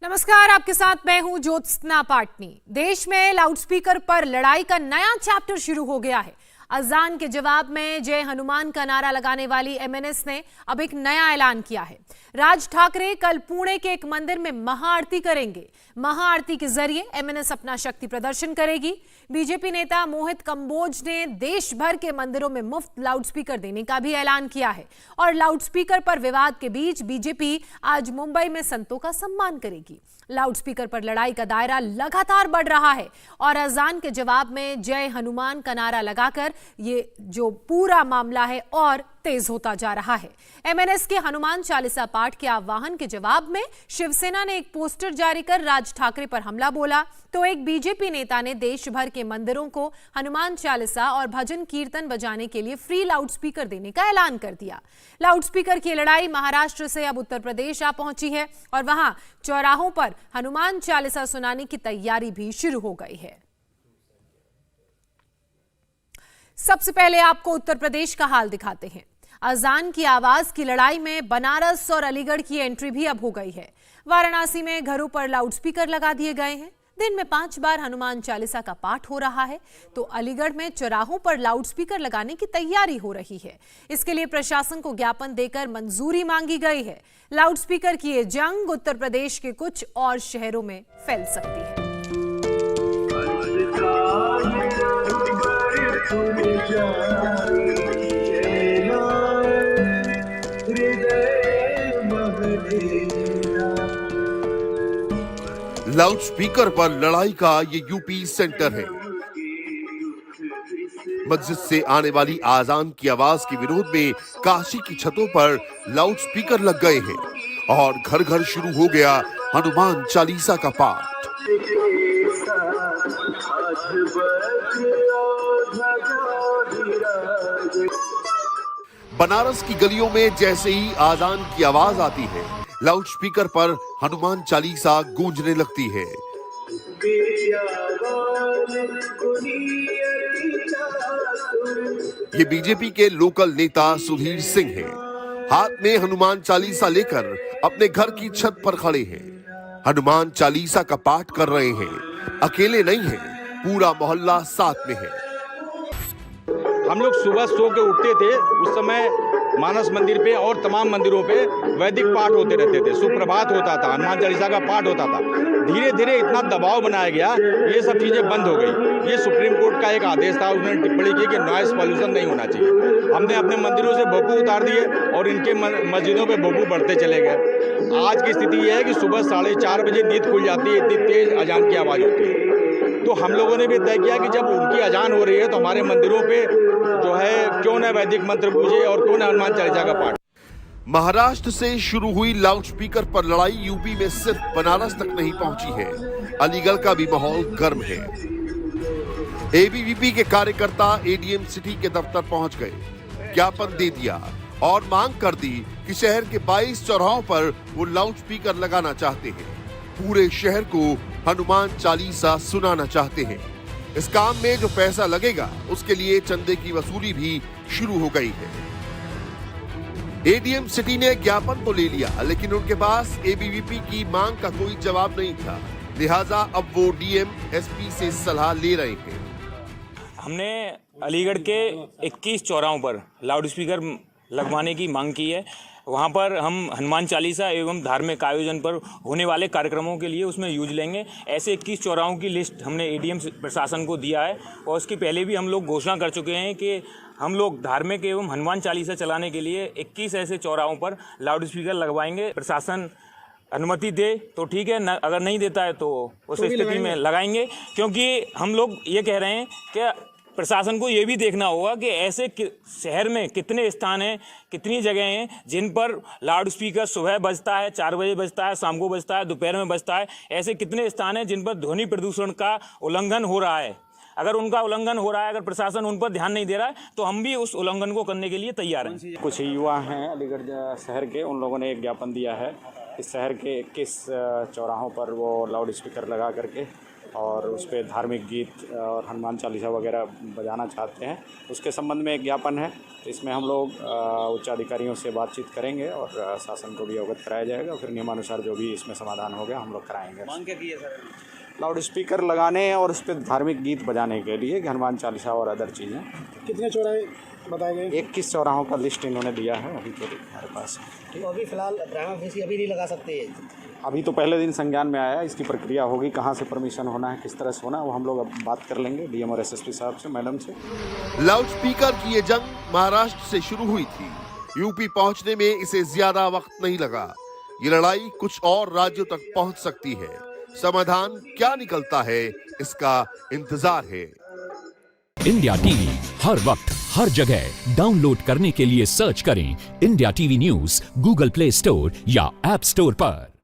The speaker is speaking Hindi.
नमस्कार, आपके साथ मैं हूं ज्योत्सना पाटनी। देश में लाउडस्पीकर पर लड़ाई का नया चैप्टर शुरू हो गया है। अजान के जवाब में जय हनुमान का नारा लगाने वाली एमएनएस ने अब एक नया ऐलान किया है। राज ठाकरे कल पुणे के एक मंदिर में महाआरती करेंगे। महाआरती के जरिए एमएनएस अपना शक्ति प्रदर्शन करेगी। बीजेपी नेता मोहित कंबोज ने देश भर के मंदिरों में मुफ्त लाउडस्पीकर देने का भी ऐलान किया है। और लाउडस्पीकर पर विवाद के बीच बीजेपी आज मुंबई में संतों का सम्मान करेगी। लाउडस्पीकर पर लड़ाई का दायरा लगातार बढ़ रहा है और अजान के जवाब में जय हनुमान का नारा लगाकर ये जो पूरा मामला है और तेज होता जा रहा है। एमएनएस के हनुमान चालीसा पाठ के आह्वान के जवाब में शिवसेना ने एक पोस्टर जारी कर राज ठाकरे पर हमला बोला, तो एक बीजेपी नेता ने देश भर के मंदिरों को हनुमान चालीसा और भजन कीर्तन बजाने के लिए फ्री लाउडस्पीकर देने का ऐलान कर दिया। लाउडस्पीकर की लड़ाई महाराष्ट्र से अब उत्तर प्रदेश आ पहुंची है और वहां चौराहों पर हनुमान चालीसा सुनाने की तैयारी भी शुरू हो गई है। सबसे पहले आपको उत्तर प्रदेश का हाल दिखाते हैं। अजान की आवाज की लड़ाई में बनारस और अलीगढ़ की एंट्री भी अब हो गई है। वाराणसी में घरों पर लाउडस्पीकर लगा दिए गए हैं। दिन में 5 बार हनुमान चालीसा का पाठ हो रहा है, तो अलीगढ़ में चौराहों पर लाउडस्पीकर लगाने की तैयारी हो रही है। इसके लिए प्रशासन को ज्ञापन देकर मंजूरी मांगी गई है। लाउडस्पीकर की ये जंग उत्तर प्रदेश के कुछ और शहरों में फैल सकती है। लाउडस्पीकर पर लड़ाई का ये यूपी सेंटर है। मस्जिद से आने वाली आजान की आवाज के विरोध में काशी की छतों पर लाउडस्पीकर लग गए हैं और घर घर शुरू हो गया हनुमान चालीसा का पाठ। बनारस की गलियों में जैसे ही आजान की आवाज आती है, लाउडस्पीकर पर हनुमान चालीसा गूंजने लगती है। ये बीजेपी के लोकल नेता सुधीर सिंह हैं। हाथ में हनुमान चालीसा लेकर अपने घर की छत पर खड़े हैं। हनुमान चालीसा का पाठ कर रहे हैं। अकेले नहीं हैं, पूरा मोहल्ला साथ में है। हम लोग सुबह सो के उठते थे, उस समय मानस मंदिर पे और तमाम मंदिरों पे वैदिक पाठ होते रहते थे, सुप्रभात होता था, हनुमान चालीसा का पाठ होता था। धीरे धीरे इतना दबाव बनाया गया, ये सब चीज़ें बंद हो गई। ये सुप्रीम कोर्ट का एक आदेश था, उसने टिप्पणी की कि नॉइस पॉल्यूशन नहीं होना चाहिए। हमने अपने मंदिरों से भोंपू उतार दिए और इनके मस्जिदों पे भोंपू बढ़ते चले गए। आज की स्थिति ये है कि सुबह 4:30 बजे नींद खुल जाती है, इतनी तेज अजान की आवाज़ होती है। तो हम लोगों ने भी तय किया कि जब उनकी अजान हो रही है तो हमारे मंदिरों पे जो है क्यों न वैदिक मंत्र पूजे और क्यों न हनुमान चालीसा का पाठ। महाराष्ट्र से शुरू हुई लाउडस्पीकर पर लड़ाई यूपी में सिर्फ बनारस तक नहीं पहुंची है, अलीगढ़ का भी माहौल गर्म है। एबीवीपी के कार्यकर्ता एडीएम सिटी के दफ्तर पहुंच गए, ज्ञापन दे दिया और मांग कर दी कि शहर के 22 चौराहों पर वो लाउडस्पीकर लगाना चाहते हैं। पूरे शहर को हनुमान चालीसा सुनाना चाहते हैं। इस काम में जो पैसा लगेगा उसके लिए चंदे की वसूली भी शुरू हो गई है। एडीएम सिटी ने ज्ञापन तो ले लिया, लेकिन उनके पास एबीवीपी की मांग का कोई जवाब नहीं था, लिहाजा अब वो डीएम एसपी से सलाह ले रहे हैं। हमने अलीगढ़ के 21 चौराहों पर लाउडस्पीकर लगवाने की मांग की है। वहाँ पर हम हनुमान चालीसा एवं धार्मिक आयोजन पर होने वाले कार्यक्रमों के लिए उसमें यूज लेंगे। ऐसे 21 चौराहों की लिस्ट हमने एडीएम प्रशासन को दिया है और उसके पहले भी हम लोग घोषणा कर चुके हैं कि हम लोग धार्मिक एवं हनुमान चालीसा चलाने के लिए 21 ऐसे चौराहों पर लाउडस्पीकर लगवाएंगे। प्रशासन अनुमति दे तो ठीक है, अगर नहीं देता है तो उस स्थिति में लगाएंगे, क्योंकि हम लोग ये कह रहे हैं कि प्रशासन को ये भी देखना होगा कि ऐसे शहर में कितने स्थान हैं, कितनी जगह हैं जिन पर लाउडस्पीकर सुबह बजता है, 4 बजे बजता है, शाम को बजता है, दोपहर में बजता है। ऐसे कितने स्थान हैं जिन पर ध्वनि प्रदूषण का उल्लंघन हो रहा है। अगर उनका उल्लंघन हो रहा है, अगर प्रशासन उन पर ध्यान नहीं दे रहा है, तो हम भी उस उल्लंघन को करने के लिए तैयार हैं। कुछ युवा हैं अलीगढ़ शहर के, उन लोगों ने एक ज्ञापन दिया है इस शहर के 21 चौराहों पर वो लाउडस्पीकर लगा करके और उस पर धार्मिक गीत और हनुमान चालीसा वगैरह बजाना चाहते हैं। उसके संबंध में एक ज्ञापन है, तो इसमें हम लोग उच्च अधिकारियों से बातचीत करेंगे और शासन को भी अवगत कराया जाएगा। फिर नियमानुसार जो भी इसमें समाधान होगा हम लोग कराएंगे। मांग क्या की है सर? लाउड स्पीकर लगाने और उस पर धार्मिक गीत बजाने के लिए हनुमान चालीसा और अदर चीज़ें। कितने चौराहे बताए गए? 21 चौराहों का लिस्ट इन्होंने दिया है, अभी तो हमारे पास। तो अभी फिलहाल ड्रामा फेसी अभी नहीं लगा सकते हैं। अभी तो पहले दिन संज्ञान में आया, इसकी प्रक्रिया होगी, कहाँ से परमिशन होना है, किस तरह से होना है, वो हम लोग अब बात कर लेंगे डीएम और एसएसपी साहब से, मैडम से। लाउडस्पीकर की ये जंग महाराष्ट्र से शुरू हुई थी। यूपी पहुंचने में इसे ज्यादा वक्त नहीं लगा। ये लड़ाई कुछ और राज्यों तक पहुंच सकती है। समाधान क्या निकलता है, इसका इंतजार है। इंडिया टीवी हर वक्त हर जगह डाउनलोड करने के लिए सर्च करें India TV news Google play store या ऐप स्टोर पर।